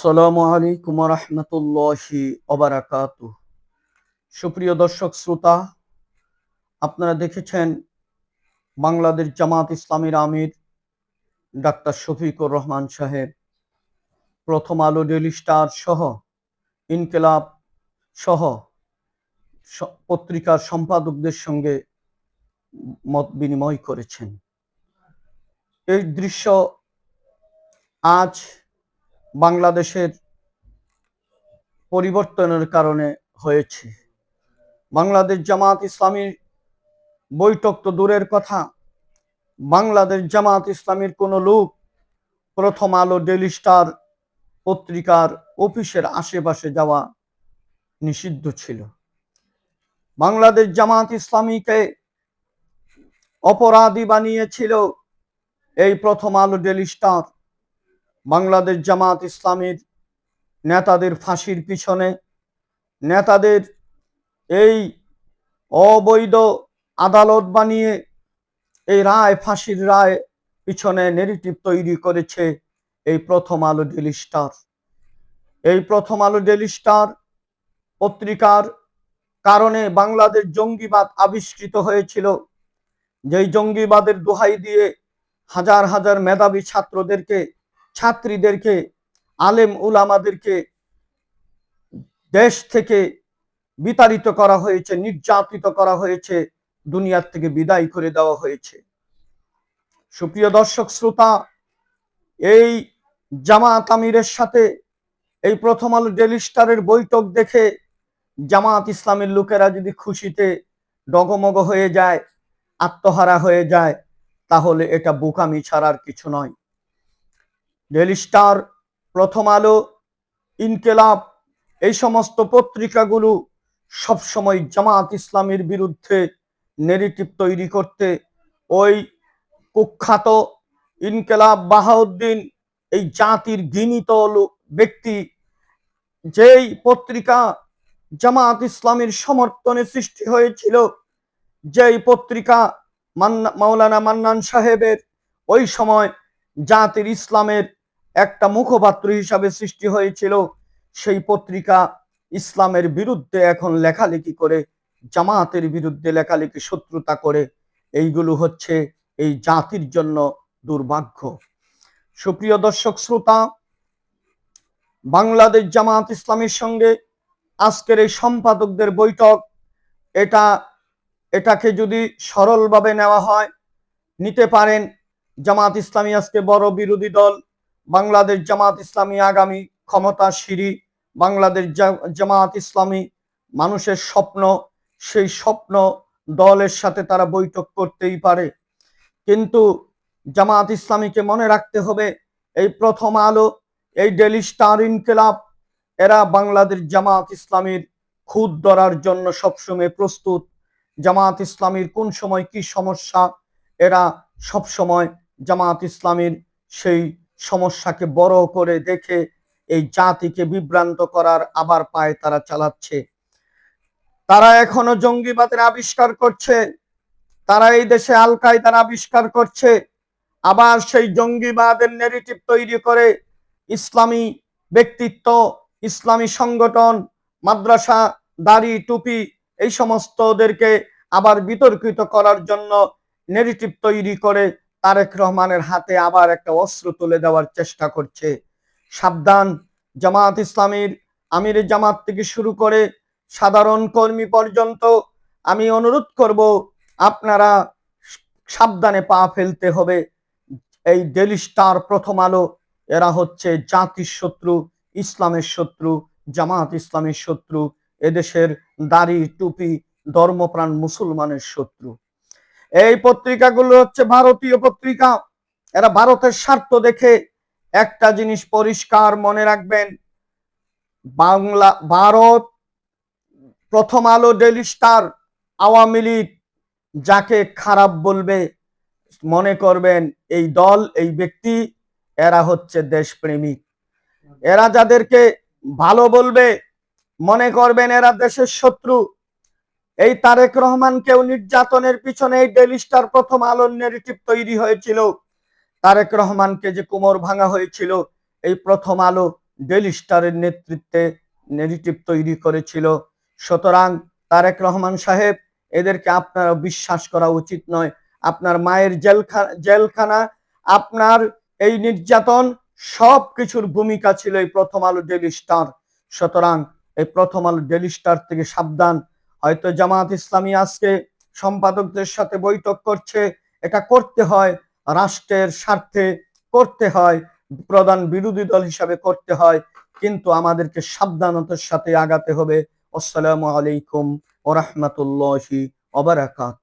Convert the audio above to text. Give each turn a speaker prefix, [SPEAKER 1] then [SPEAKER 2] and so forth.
[SPEAKER 1] আসসালামু আলাইকুম ওয়া রাহমাতুল্লাহি ওয়া বারাকাতুহু। সুপ্রিয় দর্শক শ্রোতা, আপনারা দেখেছেন বাংলাদেশ জামাত ইসলামীর আমির ডাক্তার শফিকুর রহমান সাহেব প্রথম আলো, ডেইলি স্টার সহ ইনকিলাব সহ পত্রিকার সম্পাদকদের সঙ্গে মত বিনিময় করেছেন। এই দৃশ্য আজ বাংলাদেশের পরিবর্তনের কারণে হয়েছে। বাংলাদেশ জামাত ইসলামীর বৈঠক তো দূরের কথা, বাংলাদেশ জামাত ইসলামীর কোনো লোক প্রথম আলো, ডেইলি স্টার পত্রিকার অফিসের আশেপাশে যাওয়া নিষিদ্ধ ছিল। বাংলাদেশ জামাত ইসলামীকে অপরাধী বানিয়েছিল এই প্রথম আলো, ডেইলি স্টার। বাংলাদেশ জামাত ইসলামীর নেতাদের ফাঁসির পিছনে, নেতাদের এই অবৈধ আদালত বানিয়ে এই রায়, ফাঁসির রায় পিছনে নেগেটিভ তৈরি করেছে এই প্রথম আলো, ডেইলি স্টার। এই প্রথম আলো, ডেইলি স্টার পত্রিকার কারণে বাংলাদেশ জঙ্গিবাদ আবিষ্কৃত হয়েছিল। যেই জঙ্গিবাদের দোহাই দিয়ে হাজার হাজার মেধাবী ছাত্রদেরকে, ছাত্রীদেরকে, আলেম উলামাদেরকে দেশ থেকে বিতাড়িত করা হয়েছে, নির্যাতিত করা হয়েছে, দুনিয়ার থেকে বিদায় করে দেওয়া হয়েছে। সুপ্রিয় দর্শক শ্রোতা, এই জামাত আমিরের সাথে এই প্রথম আলো, ডেইলি স্টারের বৈঠক দেখে জামাত ইসলামের লোকেরা যদি খুশিতে ডগমগ হয়ে যায়, আত্মহারা হয়ে যায়, তাহলে এটা বোকামি ছাড়ার কিছু নয়। ডেইলি স্টার, প্রথম আলো, ইনকিলাব এই সমস্ত পত্রিকাগুলো সবসময় জামাত ইসলামের বিরুদ্ধে নেগেটিভ তৈরি করতে, ওই কুখ্যাত ইনকিলাব বাহাউদ্দিন, এই জাতির ঘৃণিত ব্যক্তি, যেই পত্রিকা জামাত ইসলামের সমর্থনে সৃষ্টি হয়েছিল, যেই পত্রিকা মাওলানা মান্নান সাহেবের ওই সময় জাতির ইসলামের একটা মুখপাত্র হিসাবে সৃষ্টি হয়েছিল, সেই পত্রিকা ইসলামের বিরুদ্ধে এখন লেখালেখি করে, জামাতের বিরুদ্ধে লেখালেখি, শত্রুতা করে। এইগুলো হচ্ছে এই জাতির জন্য দুর্ভাগ্য। সুপ্রিয় দর্শক শ্রোতা, বাংলাদেশ জামাত ইসলামীর সঙ্গে আজকের এই সম্পাদকদের বৈঠক, এটাকে যদি সরলভাবে নেওয়া হয়, নিতে পারেন। জামাত ইসলামী আজকে বড় বিরোধী দল। বাংলাদেশ জামাত ইসলামী আগামী ক্ষমতাশীল বাংলাদেশ জামাত ইসলামী মানুষের স্বপ্ন, সেই স্বপ্ন দলের সাথে তারা বৈঠক করতেই পারে। কিন্তু জামাত ইসলামীকে মনে রাখতে হবে, এই প্রথম আলো, এই ডেইলি স্টার, ইনকিলাব, এরা বাংলাদেশ জামাত ইসলামীর খুদ ধরার জন্য সবসময় প্রস্তুত। জামাত ইসলামীর কোন সময় কি সমস্যা, এরা সবসময় জামাত ইসলামীর সেই সমস্যাকে বড় করে দেখে এই জাতিকে বিভ্রান্ত করার আবার পায় তারা চালাচ্ছে। তারা এখনো জঙ্গিবাদের আবিষ্কার করছে, তারা এই দেশে আল কায়দার আবিষ্কার করছে, আবার সেই জঙ্গিবাদের নেগেটিভ তৈরি করে ইসলামী ব্যক্তিত্ব, ইসলামী সংগঠন, মাদ্রাসা, দাড়ি, টুপি এই সমস্তদেরকে আবার বিতর্কিত করার জন্য নেগেটিভ তৈরি করে তারেক রহমানের হাতে আবার একটা অস্ত্র তুলে দেওয়ার চেষ্টা করছে। সাবধান, জামাত ইসলামীর আমির জামাত থেকে শুরু করে সাধারণ কর্মী পর্যন্ত আমি অনুরোধ করব, আপনারা সাবধানে পা ফেলতে হবে। এই ডেইলি স্টার, প্রথম আলো, এরা হচ্ছে জাতির শত্রু, ইসলামের শত্রু, জামাত ইসলামের শত্রু, এদেশের দাড়ি, টুপি, ধর্মপ্রাণ মুসলমানের শত্রু। এই পত্রিকাগুলো হচ্ছে ভারতীয় পত্রিকা। এরা ভারতের স্বার্থ দেখে, একটা জিনিস পরিষ্কার মনে রাখবেন, ভারত, প্রথম আলো, ডেইলি স্টার, আওয়ামী লীগ যাকে খারাপ বলবে, মনে করবেন এই দল, এই ব্যক্তি, এরা হচ্ছে দেশপ্রেমিক। এরা যাদেরকে ভালো বলবে, মনে করবেন এরা দেশের শত্রু। এই তারেক রহমানকেও নির্যাতনের পিছনে এই ডেইলি স্টার, প্রথম আলোর নেগেটিভ তৈরি হয়েছিল। তারেক রহমানকে যে কোমর ভাঙা হয়েছিল, এই প্রথম আলো, ডেইলি স্টারের নেতৃত্বে নেগেটিভ তৈরি করেছিল। সুতরাং তারেক রহমান সাহেব, এদেরকে আপনারা বিশ্বাস করা উচিত নয়। আপনার মায়ের জেলখানা, আপনার এই নির্যাতন, সব কিছুর ভূমিকা ছিল এই প্রথম আলো ডেইলি স্টার। সুতরাং এই প্রথম আলো ডেইলি স্টার থেকে সাবধান। হয়তো জামাত ইসলামী আজকে সম্পাদকদের সাথে বৈঠক করছে, এটা করতে হয় রাষ্ট্রের স্বার্থে, করতে হয় প্রধান বিরোধী দল হিসাবে করতে হয়, কিন্তু আমাদেরকে সাবধানতার সাথে আগাতে হবে। আসসালামু আলাইকুম ওয়া রাহমাতুল্লাহি ওয়া বারাকাতুহু।